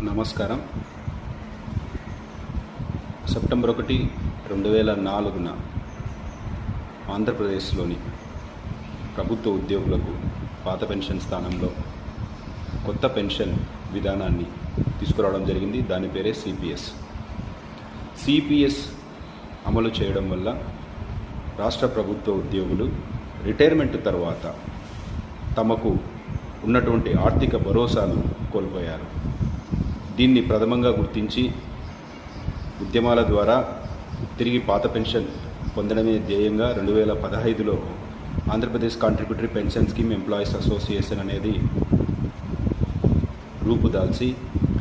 నమస్కారం. సెప్టెంబర్ 1, 2004 ఆంధ్రప్రదేశ్లోని ప్రభుత్వ ఉద్యోగులకు పాత పెన్షన్ స్థానంలో కొత్త పెన్షన్ విధానాన్ని తీసుకురావడం జరిగింది. దాని పేరే సిపిఎస్ అమలు చేయడం వల్ల రాష్ట్ర ప్రభుత్వ ఉద్యోగులు రిటైర్మెంట్ తర్వాత తమకు ఉన్నటువంటి ఆర్థిక భరోసాను కోల్పోయారు. దీన్ని ప్రథమంగా గుర్తించి ఉద్యమాల ద్వారా తిరిగి పాత పెన్షన్ పొందడమే ధ్యేయంగా 2015లో Andhra Pradesh contributory pension scheme employees association అనేది రూపుదాల్చి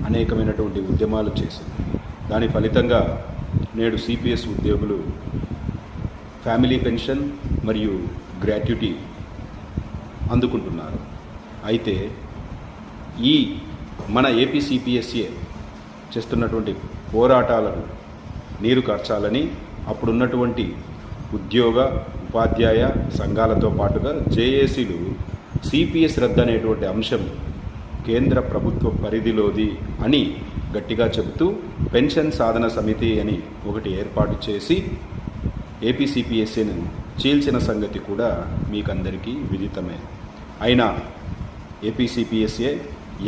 అనేకమైనటువంటి ఉద్యమాలు చేసింది. దాని ఫలితంగా నేడు సిపిఎస్ ఉద్యోగులు ఫ్యామిలీ పెన్షన్ మరియు గ్రాట్యుటీ అందుకుంటున్నారు. అయితే ఈ మన ఏపీ సిపిఎస్ఏ చేస్తున్నటువంటి పోరాటాలను నీరు కార్చాలని అప్పుడున్నటువంటి ఉద్యోగ ఉపాధ్యాయ సంఘాలతో పాటుగా జేఏసీలు సిపిఎస్ రద్దు అనేటువంటి అంశం కేంద్ర ప్రభుత్వ పరిధిలోది అని గట్టిగా చెబుతూ పెన్షన్ సాధన సమితి అని ఒకటి ఏర్పాటు చేసి ఏపీ సిపిఎస్ఏను చీల్చిన సంగతి కూడా మీకందరికీ విదితమే. అయినా ఏపీ సిపిఎస్ఏ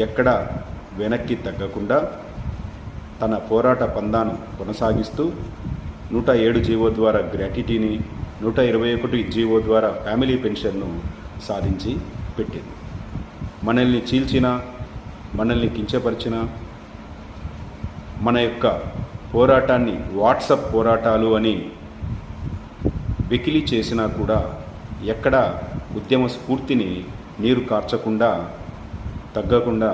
ఎక్కడ వెనక్కి తగ్గకుండా తన పోరాట పందాను కొనసాగిస్తూ 107 జీవో ద్వారా గ్రాట్యుటీని, 121 జీవో ద్వారా ఫ్యామిలీ పెన్షన్ను సాధించి పెట్టింది. మనల్ని చీల్చిన, మనల్ని కించపరిచిన, మన యొక్క పోరాటాన్ని వాట్సప్ పోరాటాలు అని వెకిలి చేసినా కూడా ఎక్కడ ఉద్యమ స్ఫూర్తిని నీరు కార్చకుండా తగ్గకుండా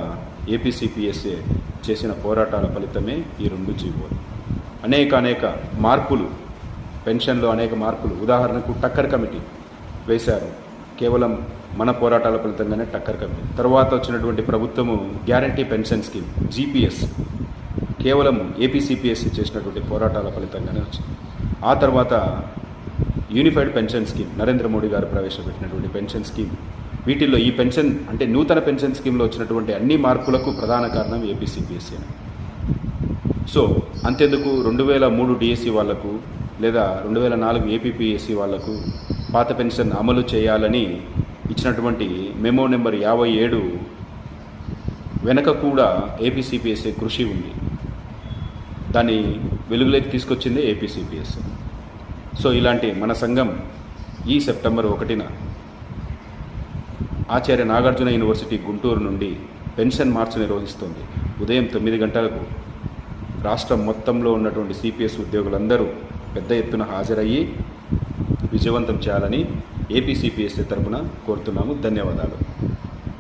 ఏపీ సిపిఎస్ఏ చేసిన పోరాటాల ఫలితమే ఈ 2 జీవోలు. అనేక మార్పులు, పెన్షన్లో అనేక మార్పులు. ఉదాహరణకు టక్కర్ కమిటీ వేశారు. కేవలం మన పోరాటాల ఫలితంగానే టక్కర్ కమిటీ. తర్వాత వచ్చినటువంటి ప్రభుత్వము గ్యారంటీ పెన్షన్ స్కీమ్ జీపీఎస్ కేవలం ఏపీ సిపిఎస్సి చేసినటువంటి పోరాటాల ఫలితంగానే వచ్చింది. ఆ తర్వాత unified pension scheme Narendra Modi గారు ప్రవేశపెట్టినటువంటి పెన్షన్ స్కీమ్. వీటిల్లో ఈ పెన్షన్ అంటే నూతన పెన్షన్ స్కీమ్లో వచ్చినటువంటి అన్ని మార్పులకు ప్రధాన కారణం ఏపీ సిపిఎస్సి. సో అంతెందుకు 2003 డిఎస్సి వాళ్లకు లేదా 2004 ఏపీపీఎస్సి వాళ్లకు పాత పెన్షన్ అమలు చేయాలని ఇచ్చినటువంటి మెమో నెంబర్ 57 వెనక కూడా ఏపీ సిపిఎస్సి కృషి ఉంది. దాన్ని వెలుగులోకి తీసుకొచ్చిందే ఏపీ సిపిఎస్సి. సో ఇలాంటి మన సంఘం ఈ సెప్టెంబర్ 1న ఆచార్య నాగార్జున యూనివర్సిటీ గుంటూరు నుండి పెన్షన్ మార్చ్ నిర్వహిస్తుంది. ఉదయం 9 గంటలకు రాష్ట్రం మొత్తంలో ఉన్నటువంటి సిపిఎస్ ఉద్యోగులందరూ పెద్ద ఎత్తున హాజరయ్యి విజయవంతం చేయాలని ఏపీ సిపిఎస్సి తరపున కోరుతున్నాము. ధన్యవాదాలు.